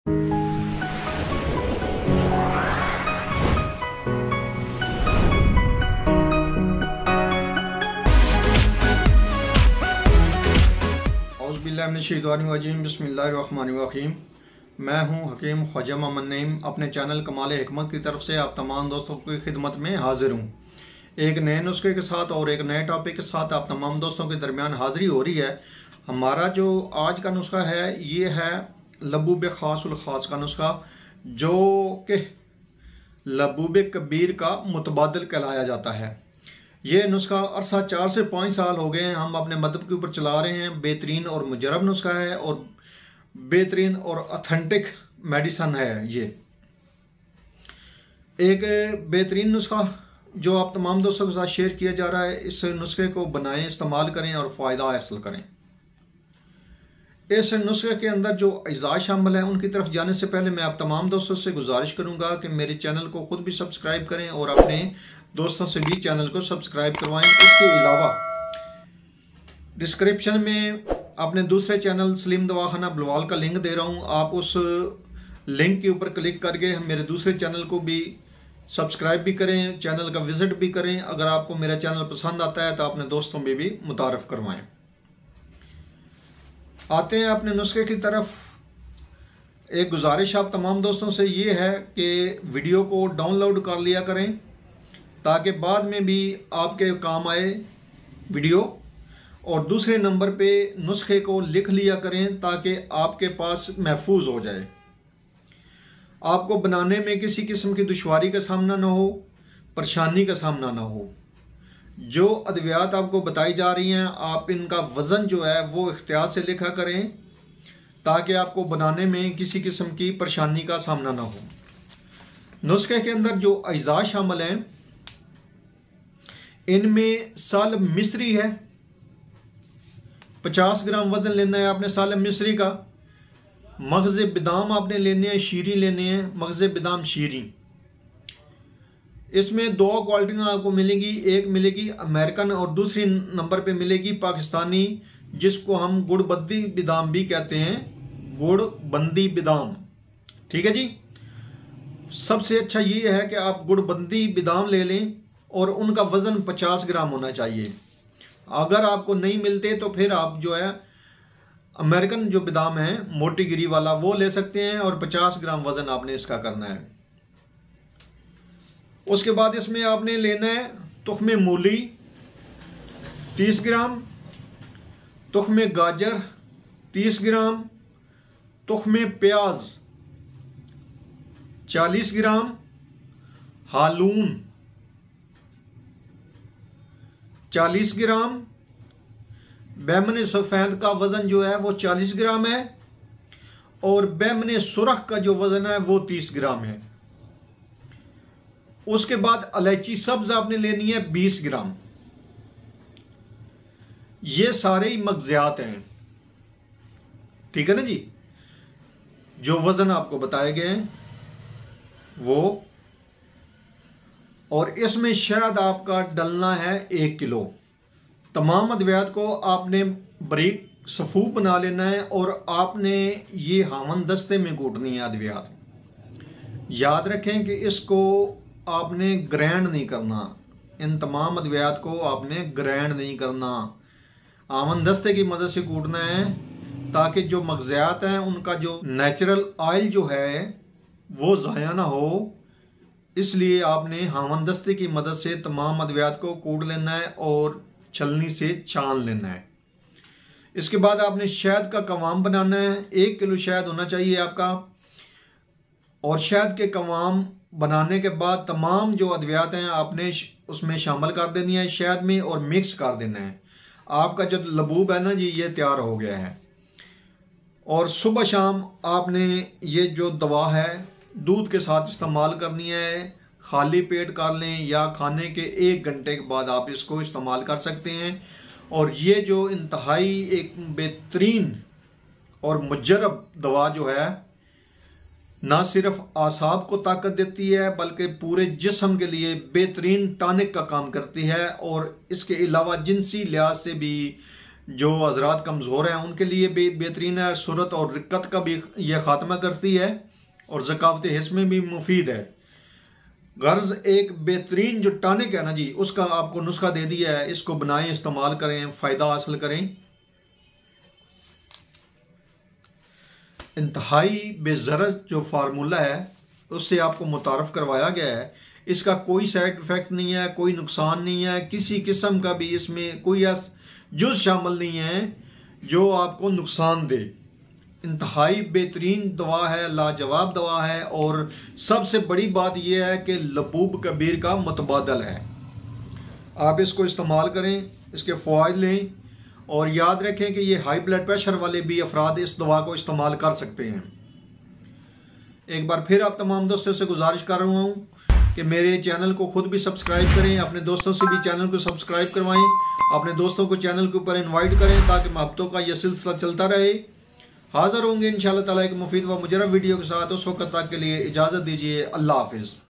बिस्मिल्लाहिर्रहमानिर्रहीम। मैं हूं हकीम ख्वाजा मोहम्मद नईम, अपने चैनल कमाल हिकमत की तरफ से आप तमाम दोस्तों की खिदमत में हाजिर हूं। एक नए नुस्खे के साथ और एक नए टॉपिक के साथ आप तमाम दोस्तों के दरमियान हाजिरी हो रही है। हमारा जो आज का नुस्खा है ये है लबूब खास उल खास का नुस्खा, जो कि लबूब कबीर का मुतबादिल कहलाया जाता है। ये नुस्खा अरसा 4 से 5 साल हो गए हैं हम अपने मदद के ऊपर चला रहे हैं। बेहतरीन और मुजरब नुस्खा है और बेहतरीन और ऑथेंटिक मेडिसन है। ये एक बेहतरीन नुस्खा जो आप तमाम दोस्तों के साथ शेयर किया जा रहा है। इस नुस्खे को बनाएं, इस्तेमाल करें और फ़ायदा हासिल करें। इस नुस्खे के अंदर जो अज़ा शामिल हैं उनकी तरफ जाने से पहले मैं आप तमाम दोस्तों से गुजारिश करूंगा कि मेरे चैनल को खुद भी सब्सक्राइब करें और अपने दोस्तों से भी चैनल को सब्सक्राइब करवाएं। इसके अलावा डिस्क्रिप्शन में अपने दूसरे चैनल सलीम दवाखाना बलवाल का लिंक दे रहा हूं। आप उस लिंक के ऊपर क्लिक करके मेरे दूसरे चैनल को भी सब्सक्राइब भी करें, चैनल का विजिट भी करें। अगर आपको मेरा चैनल पसंद आता है तो अपने दोस्तों में भी मुतारफ़ करवाएं। आते हैं अपने नुस्खे की तरफ। एक गुजारिश आप तमाम दोस्तों से ये है कि वीडियो को डाउनलोड कर लिया करें ताकि बाद में भी आपके काम आए वीडियो। और दूसरे नंबर पे नुस्खे को लिख लिया करें ताकि आपके पास महफूज हो जाए, आपको बनाने में किसी किस्म की दुश्वारी का सामना ना हो, परेशानी का सामना ना हो। जो अद्वियात आपको बताई जा रही हैं आप इनका वज़न जो है वो इख्तियार से लिखा करें ताकि आपको बनाने में किसी किस्म की परेशानी का सामना ना हो। नुस्खे के अंदर जो अज़ा शामिल हैं इनमें सालब मिस्री है, 50 ग्राम वज़न लेना है आपने सालब मिस्री का। मगज़ बादाम आपने लेने हैं, शीरी लेने हैं, मगज़ बादाम शीरी। इसमें 2 क्वालिटियाँ आपको मिलेंगी, एक मिलेगी अमेरिकन और दूसरी नंबर पे मिलेगी पाकिस्तानी, जिसको हम गुड़बंदी बादाम भी कहते हैं, गुड़बंदी बादाम। ठीक है जी। सबसे अच्छा ये है कि आप गुड़बंदी बादाम ले लें और उनका वज़न 50 ग्राम होना चाहिए। अगर आपको नहीं मिलते तो फिर आप जो है अमेरिकन जो बादाम है मोटी गिरी वाला वो ले सकते हैं और 50 ग्राम वज़न आपने इसका करना है। उसके बाद इसमें आपने लेना है तुख्मे मूली 30 ग्राम, तुख्मे गाजर 30 ग्राम, तुख्मे प्याज 40 ग्राम, हालून 40 ग्राम, बैमन सफ़ेद का वज़न जो है वो 40 ग्राम है और बैमन सुरख का जो वज़न है वो 30 ग्राम है। उसके बाद इलायची सब्ज आपने लेनी है 20 ग्राम। ये सारे ही मगज़ियात हैं, ठीक है ना जी, जो वज़न आपको बताए गए हैं वो। और इसमें शहद आपका डलना है 1 किलो। तमाम अद्वियात को आपने बारीक सफ़ूफ बना लेना है और आपने ये हामन दस्ते में कूटनी है अद्वियात। याद रखें कि इसको आपने ग्राइंड नहीं करना, इन तमाम अद्वियात को आपने ग्राइंड नहीं करना, आमन दस्ते की मदद से कूटना है ताकि जो मगज़ियात हैं उनका जो नेचुरल ऑयल जो है वो ज़ाया ना हो। इसलिए आपने हामन दस्ते की मदद से तमाम अद्वियात को कूट लेना है और छलनी से छान लेना है। इसके बाद आपने शहद का कवाम बनाना है। 1 किलो शहद होना चाहिए आपका। और शहद के कवाम बनाने के बाद तमाम जो अद्वियात हैं आपने उसमें शामिल कर देनी है शहद में और मिक्स कर देना है। आपका जो लबूब है ना जी ये तैयार हो गया है। और सुबह शाम आपने ये जो दवा है दूध के साथ इस्तेमाल करनी है। खाली पेट कर लें या खाने के 1 घंटे के बाद आप इसको इस्तेमाल कर सकते हैं। और ये जो इंतहाई एक बेहतरीन और मुजरब दवा जो है ना सिर्फ आसाब को ताकत देती है बल्कि पूरे जिस्म के लिए बेहतरीन टॉनिक का काम करती है। और इसके अलावा जिनसी लिहाज से भी जो हजरात कमज़ोर हैं उनके लिए भी बेहतरीन है। सुरत और रिक्कत का भी यह खात्मा करती है और ज़कावत हिस्स में भी मुफीद है। गर्ज एक बेहतरीन जो टॉनिक है ना जी, उसका आपको नुस्खा दे दिया है, इसको बनाएं, इस्तेमाल करें, फ़ायदा हासिल करें। इंतहाई बेज़रत जो फार्मूला है उससे आपको मुतारफ़ करवाया गया है। इसका कोई साइड इफ़ेक्ट नहीं है, कोई नुकसान नहीं है, किसी किस्म का भी इसमें कोई जुज़ शामिल नहीं है जो आपको नुकसान दे। इंतहाई बेहतरीन दवा है, लाजवाब दवा है और सबसे बड़ी बात यह है कि लबूब कबीर का मुतबादल है। आप इसको इस्तेमाल करें, इसके फ़वाइद लें और याद रखें कि ये हाई ब्लड प्रेशर वाले भी अफराद इस दवा को इस्तेमाल कर सकते हैं। एक बार फिर आप तमाम दोस्तों से गुजारिश कर रहा हूँ कि मेरे चैनल को खुद भी सब्सक्राइब करें, अपने दोस्तों से भी चैनल को सब्सक्राइब करवाएं, अपने दोस्तों को चैनल के ऊपर इनवाइट करें ताकि मोहब्बतों का यह सिलसिला चलता रहे। हाज़िर होंगे इंशाअल्लाह ताला एक मुफीद व मुजरब वीडियो के साथ। उस वक्त तक के लिए इजाज़त दीजिए। अल्लाह हाफिज़।